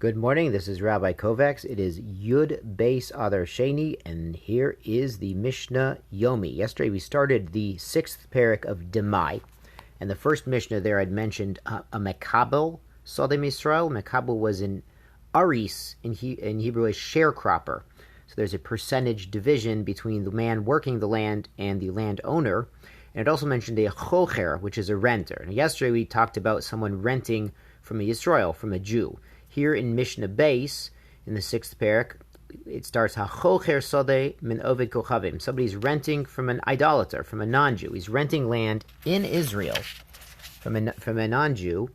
Good morning, this is Rabbi Kovacs. It is Yud Beis Adar Sheni, and here is the Mishnah Yomi. Yesterday we started the 6th parak of Demai, and the first Mishnah there I'd mentioned a Mekabel, Sodem Yisrael. Mekabel was an Aris, in Hebrew a sharecropper. So there's a percentage division between the man working the land and the landowner. And it also mentioned a chocher, which is a renter. And yesterday we talked about someone renting from a Yisrael, from a Jew. Here in Mishnah Beis, in the 6th parak, it starts, HaChocher Sodeh min Oved Kochavim. Somebody's renting from an idolater, from a non-Jew. He's renting land in Israel from a non-Jew,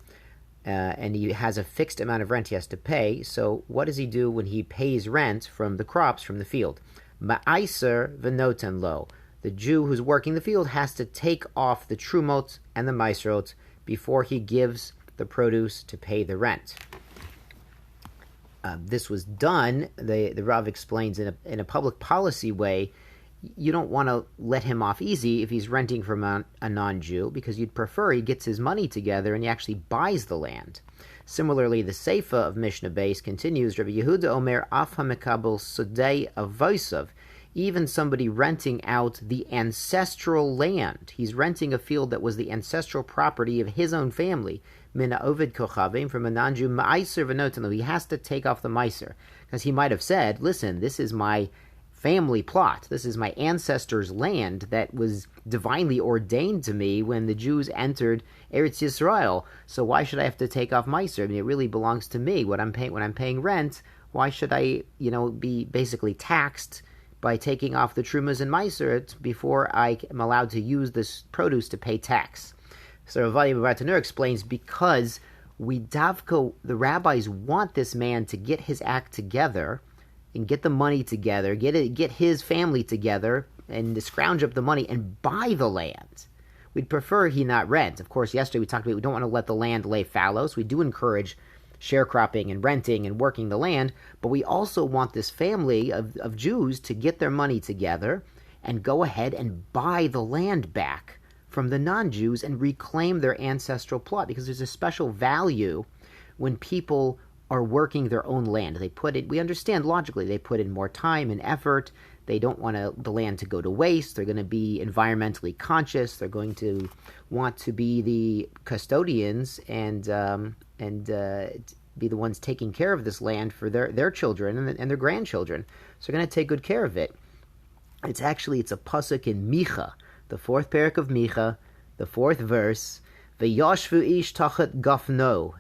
and he has a fixed amount of rent he has to pay. So what does he do when he pays rent from the crops from the field? Ma'aiser v'noten lo. The Jew who's working the field has to take off the trumot and the meiserot before he gives the produce to pay the rent. This was done, the Rav explains, in a public policy way. You don't want to let him off easy if he's renting from a non-Jew, because you'd prefer he gets his money together and he actually buys the land. Similarly, the Seifa of Mishnah Beis continues, Rabbi Yehuda Omer, Af HaMekabel Sodei Avosav. Even somebody renting out the ancestral land. He's renting a field that was the ancestral property of his own family. Mina Ovid Kochavim, from a non-Jew, Ma'aiser v'notenu. He has to take off the Meiser. Because he might have said, listen, this is my family plot. This is my ancestors' land that was divinely ordained to me when the Jews entered Eretz Yisrael. So why should I have to take off Meiser? I mean, it really belongs to me. When I'm paying rent, why should I, be basically taxed by taking off the trumas and meiserot before I am allowed to use this produce to pay tax? So Rav Bartanur explains, because the rabbis want this man to get his act together and get the money together, get his family together and to scrounge up the money and buy the land. We'd prefer he not rent. Of course, yesterday we talked about we don't want to let the land lay fallow, so we do encourage sharecropping and renting and working the land, but we also want this family of Jews to get their money together and go ahead and buy the land back from the non-Jews and reclaim their ancestral plot, because there's a special value when people are working their own land. We understand logically, they put in more time and effort. They don't want the land to go to waste. They're going to be environmentally conscious. They're going to want to be the custodians and be the ones taking care of this land for their children and their grandchildren. So they're going to take good care of it. It's a pasuk in Micah, the 4th parak of Micah, the 4th verse, V'yashvu ish tachat gafno.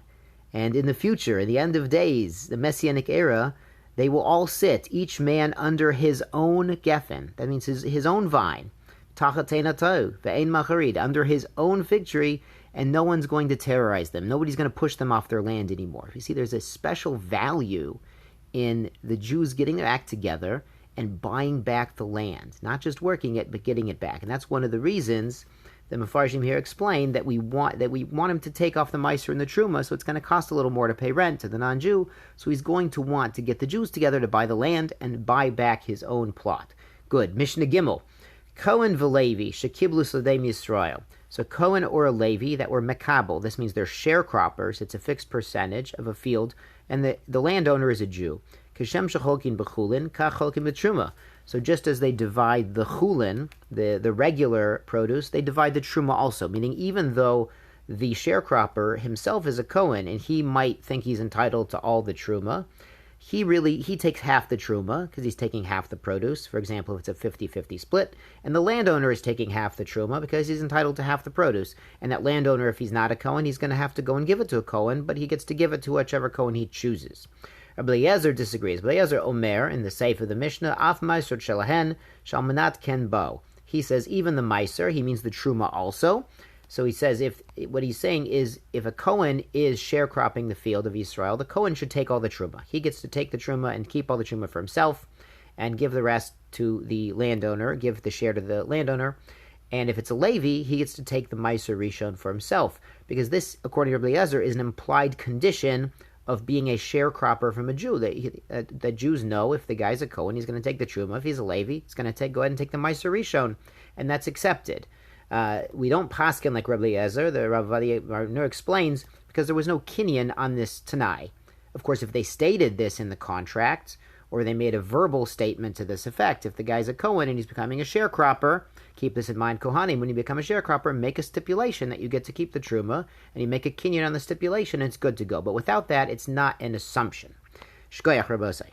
And in the future, in the end of days, the Messianic era, they will all sit, each man under his own geffen. That means his own vine. Tachat teinato, ve'ein macharid, under his own fig tree, and no one's going to terrorize them. Nobody's going to push them off their land anymore. You see, there's a special value in the Jews getting their act together and buying back the land. Not just working it, but getting it back. And that's one of the reasons the Mefarshim here explain that we want him to take off the Meiser and the Truma, so it's going to cost a little more to pay rent to the non-Jew. So he's going to want to get the Jews together to buy the land and buy back his own plot. Good. Mishnah Gimel. Cohen v'Levi shekiblu sodem Yisrael. So Cohen or a Levi that were mekabel. This means they're sharecroppers. It's a fixed percentage of a field, and the landowner is a Jew. Kashem shecholkin b'chulin kacholkin b'truma. So just as they divide the chulin, the regular produce, they divide the truma also. Meaning, even though the sharecropper himself is a Cohen and he might think he's entitled to all the truma, he takes half the truma because he's taking half the produce. For example, if it's a 50-50 split, and the landowner is taking half the truma because he's entitled to half the produce. And that landowner, if he's not a Cohen, he's going to have to go and give it to a Cohen, but he gets to give it to whichever Cohen he chooses. Rabbi Eliezer disagrees. Rabbi Eliezer Omer, in the Seif of the Mishnah, Af Meiser Shelahen Shalmanat Ken Bo. He says even the Meiser, he means the Truma also. So he says what he's saying is if a Cohen is sharecropping the field of Yisrael, the Cohen should take all the Truma. He gets to take the Truma and keep all the Truma for himself and give the rest to the landowner, give the share to the landowner. And if it's a Levi, he gets to take the Meiser Rishon for himself. Because this, according to Rabbi Eliezer, is an implied condition of being a sharecropper from a Jew. That Jews know if the guy's a Cohen, he's going to take the Truma. If he's a Levi, he's going to go ahead and take the Meiser Rishon, and that's accepted. We don't paskin like Rabbi Eliezer. The Rav Bartanur explains, because there was no kinyan on this Tanai. Of course, if they stated this in the contract, or they made a verbal statement to this effect, if the guy's a Kohen and he's becoming a sharecropper, keep this in mind, Kohanim, when you become a sharecropper, make a stipulation that you get to keep the truma, and you make a kinyan on the stipulation, and it's good to go. But without that, it's not an assumption. Shkoyach Rabosai.